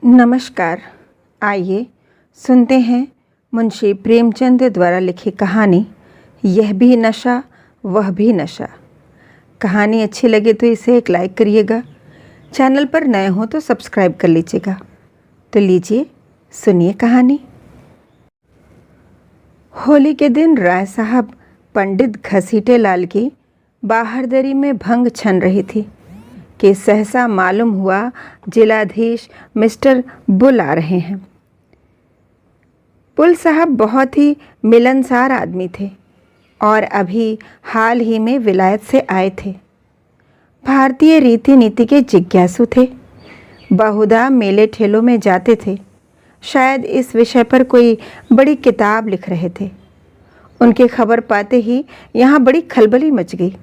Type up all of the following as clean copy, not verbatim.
नमस्कार। आइए सुनते हैं मुंशी प्रेमचंद द्वारा लिखी कहानी यह भी नशा वह भी नशा। कहानी अच्छी लगे तो इसे एक लाइक करिएगा। चैनल पर नए हो तो सब्सक्राइब कर लीजिएगा। तो लीजिए सुनिए कहानी। होली के दिन राय साहब पंडित घसीटे लाल की बाहरदरी में भंग छन रही थी कि सहसा मालूम हुआ जिलाधीश मिस्टर बुल आ रहे हैं। बुल साहब बहुत ही मिलनसार आदमी थे और अभी हाल ही में विलायत से आए थे। भारतीय रीति नीति के जिज्ञासु थे। बहुधा मेले ठेलों में जाते थे। शायद इस विषय पर कोई बड़ी किताब लिख रहे थे। उनकी खबर पाते ही यहाँ बड़ी खलबली मच गई।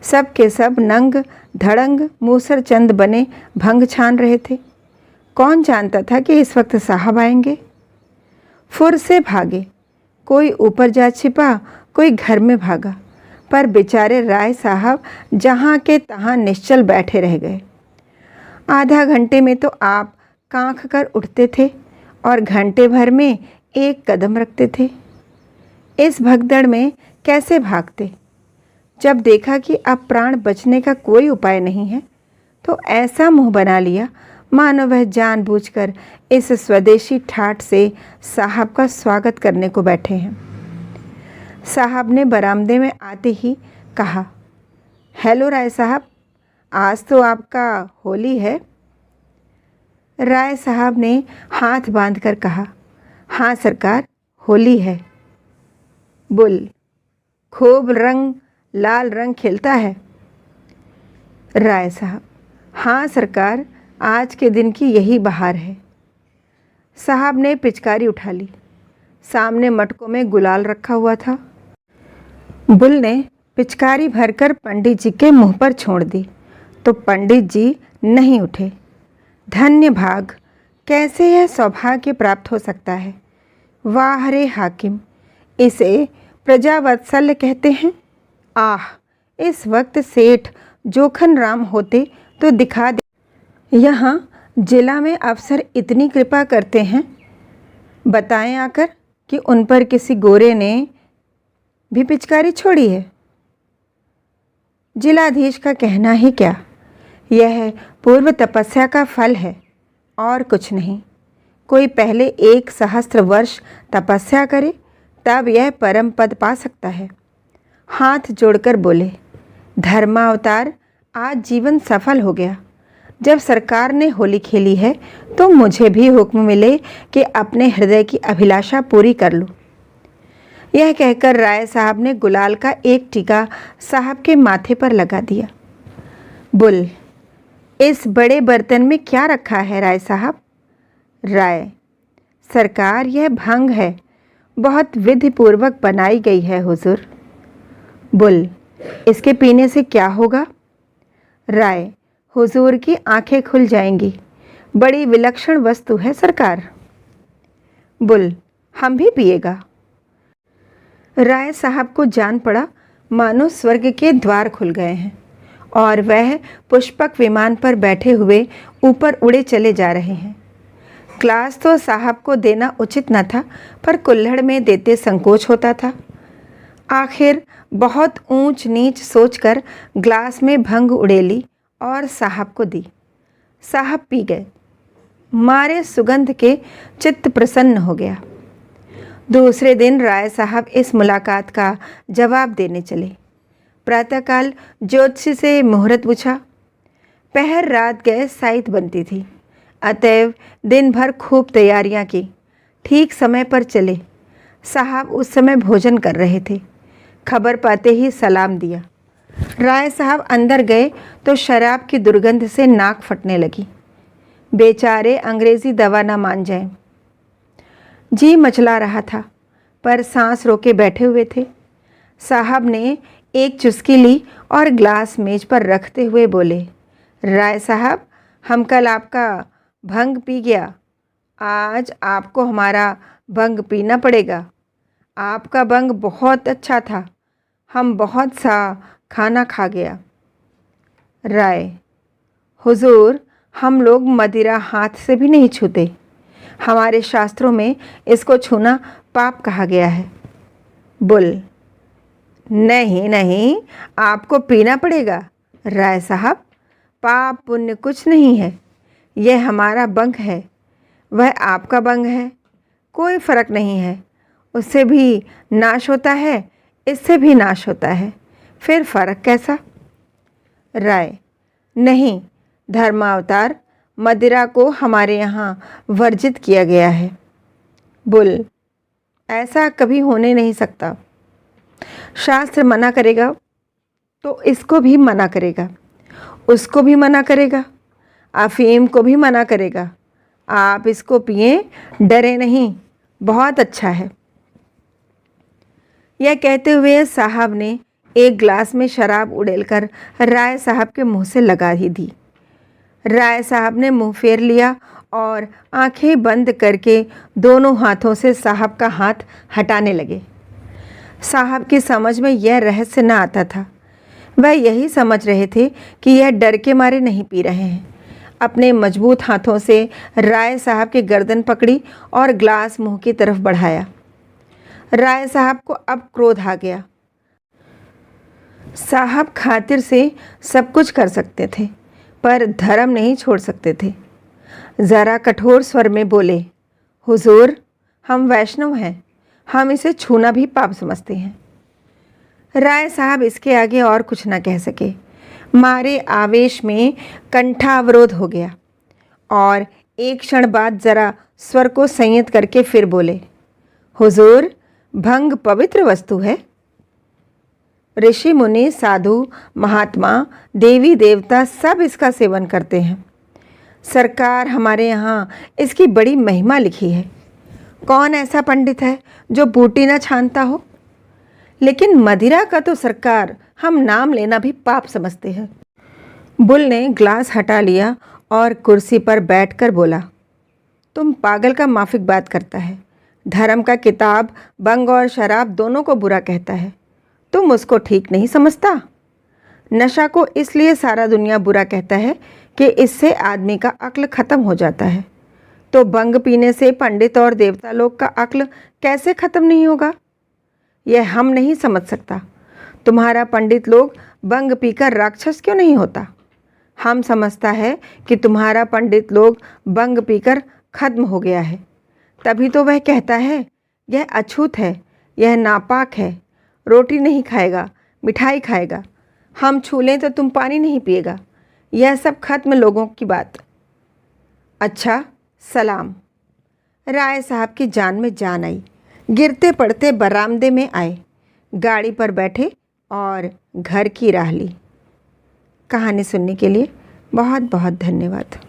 सब के सब नंग धड़ंग मूसर चंद बने भंग छान रहे थे। कौन जानता था कि इस वक्त साहब आएंगे। फुर से भागे, कोई ऊपर जा छिपा, कोई घर में भागा, पर बेचारे राय साहब जहाँ के तहाँ निश्चल बैठे रह गए। आधा घंटे में तो आप कांख कर उठते थे और घंटे भर में एक कदम रखते थे। इस भगदड़ में कैसे भागते। जब देखा कि अब प्राण बचने का कोई उपाय नहीं है तो ऐसा मुंह बना लिया मानो वह जानबूझकर इस स्वदेशी ठाठ से साहब का स्वागत करने को बैठे हैं। साहब ने बरामदे में आते ही कहा, हेलो राय साहब, आज तो आपका होली है। राय साहब ने हाथ बांधकर कहा, हाँ सरकार, होली है। बुल, खूब रंग लाल रंग खिलता है। राय साहब, हाँ सरकार, आज के दिन की यही बहार है। साहब ने पिचकारी उठा ली। सामने मटकों में गुलाल रखा हुआ था। बुल ने पिचकारी भरकर पंडित जी के मुंह पर छोड़ दी तो पंडित जी नहीं उठे। धन्य भाग, कैसे यह सौभाग्य प्राप्त हो सकता है। वाह रे हाकिम, इसे प्रजावत्सल्य कहते हैं। आह, इस वक्त सेठ जोखन राम होते तो दिखा दे। यहाँ जिला में अफसर इतनी कृपा करते हैं, बताएं आकर कि उन पर किसी गोरे ने भी पिचकारी छोड़ी है। जिलाधीश का कहना ही क्या, यह पूर्व तपस्या का फल है और कुछ नहीं। कोई पहले 1 सहस्त्र वर्ष तपस्या करे तब यह परम पद पा सकता है। हाथ जोड़कर बोले, धर्मावतार, आज जीवन सफल हो गया। जब सरकार ने होली खेली है तो मुझे भी हुक्म मिले कि अपने हृदय की अभिलाषा पूरी कर लूँ। यह कहकर राय साहब ने गुलाल का एक टीका साहब के माथे पर लगा दिया। बुल, इस बड़े बर्तन में क्या रखा है राय साहब। राय, सरकार, यह भंग है, बहुत विधिपूर्वक बनाई गई है हुजूर। बुल, इसके पीने से क्या होगा। राय, हुजूर की आंखें खुल जाएंगी, बड़ी विलक्षण वस्तु है सरकार। बुल, हम भी पिएगा। राय साहब को जान पड़ा मानो स्वर्ग के द्वार खुल गए हैं और वह पुष्पक विमान पर बैठे हुए ऊपर उड़े चले जा रहे हैं। क्लास तो साहब को देना उचित न था, पर कुल्हड़ में देते संकोच होता था। आखिर बहुत ऊंच नीच सोचकर ग्लास में भंग उड़ेली और साहब को दी। साहब पी गए। मारे सुगंध के चित्त प्रसन्न हो गया। दूसरे दिन राय साहब इस मुलाकात का जवाब देने चले। प्रातःकाल ज्योतिषी से मुहूर्त पूछा। पहर रात गए साइत बनती थी, अतएव दिन भर खूब तैयारियां की। ठीक समय पर चले। साहब उस समय भोजन कर रहे थे। खबर पाते ही सलाम दिया। राय साहब अंदर गए तो शराब की दुर्गंध से नाक फटने लगी। बेचारे अंग्रेजी दवा ना मान जाएं। जी मचला रहा था, पर सांस रोके बैठे हुए थे। साहब ने एक चुस्की ली और ग्लास मेज पर रखते हुए बोले, राय साहब, हम कल आपका भंग पी गया, आज आपको हमारा भंग पीना पड़ेगा। आपका भंग बहुत अच्छा था, हम बहुत सा खाना खा गया। राय, हुजूर, हम लोग मदिरा हाथ से भी नहीं छूते। हमारे शास्त्रों में इसको छूना पाप कहा गया है। बुल, नहीं नहीं, आपको पीना पड़ेगा। राय साहब, पाप पुण्य कुछ नहीं है, यह हमारा बंग है, वह आपका बंग है, कोई फ़र्क नहीं है। उससे भी नाश होता है, इससे भी नाश होता है, फिर फ़र्क कैसा? राय, नहीं, धर्मावतार, मदिरा को हमारे यहाँ वर्जित किया गया है। बुल, ऐसा कभी होने नहीं सकता। शास्त्र मना करेगा तो इसको भी मना करेगा, उसको भी मना करेगा, अफीम को भी मना करेगा। आप इसको पिए, डरे नहीं, बहुत अच्छा है। यह कहते हुए साहब ने एक गिलास में शराब उड़ेलकर राय साहब के मुंह से लगा ही दी। राय साहब ने मुंह फेर लिया और आंखें बंद करके दोनों हाथों से साहब का हाथ हटाने लगे। साहब की समझ में यह रहस्य न आता था। वह यही समझ रहे थे कि यह डर के मारे नहीं पी रहे हैं। अपने मजबूत हाथों से राय साहब की गर्दन पकड़ी और ग्लास मुंह की तरफ बढ़ाया। राय साहब को अब क्रोध आ गया। साहब खातिर से सब कुछ कर सकते थे, पर धर्म नहीं छोड़ सकते थे। ज़रा कठोर स्वर में बोले, हुजूर, हम वैष्णव हैं, हम इसे छूना भी पाप समझते हैं। राय साहब इसके आगे और कुछ न कह सके। मारे आवेश में कंठावरोध हो गया और एक क्षण बाद ज़रा स्वर को संयत करके फिर बोले, हुजूर, भंग पवित्र वस्तु है। ऋषि मुनि, साधु, महात्मा, देवी देवता सब इसका सेवन करते हैं। सरकार हमारे यहाँ इसकी बड़ी महिमा लिखी है। कौन ऐसा पंडित है जो बूटी न छानता हो? लेकिन मदिरा का तो सरकार हम नाम लेना भी पाप समझते हैं। बुल ने ग्लास हटा लिया और कुर्सी पर बैठकर बोला, तुम पागल का माफिक बात करता है। धर्म का किताब बंग और शराब दोनों को बुरा कहता है, तुम उसको ठीक नहीं समझता। नशा को इसलिए सारा दुनिया बुरा कहता है कि इससे आदमी का अक्ल ख़त्म हो जाता है, तो बंग पीने से पंडित और देवता लोग का अक्ल कैसे ख़त्म नहीं होगा? यह हम नहीं समझ सकता। तुम्हारा पंडित लोग बंग पीकर राक्षस क्यों नहीं होता? हम समझता है कि तुम्हारा पंडित लोग बंग पीकर खत्म हो गया है, तभी तो वह कहता है यह अछूत है, यह नापाक है, रोटी नहीं खाएगा, मिठाई खाएगा। हम छू लें तो तुम पानी नहीं पिएगा। यह सब खत्म लोगों की बात। अच्छा, सलाम। राय साहब की जान में जान आई। गिरते पड़ते बरामदे में आए, गाड़ी पर बैठे और घर की राह ली। कहानी सुनने के लिए बहुत बहुत धन्यवाद।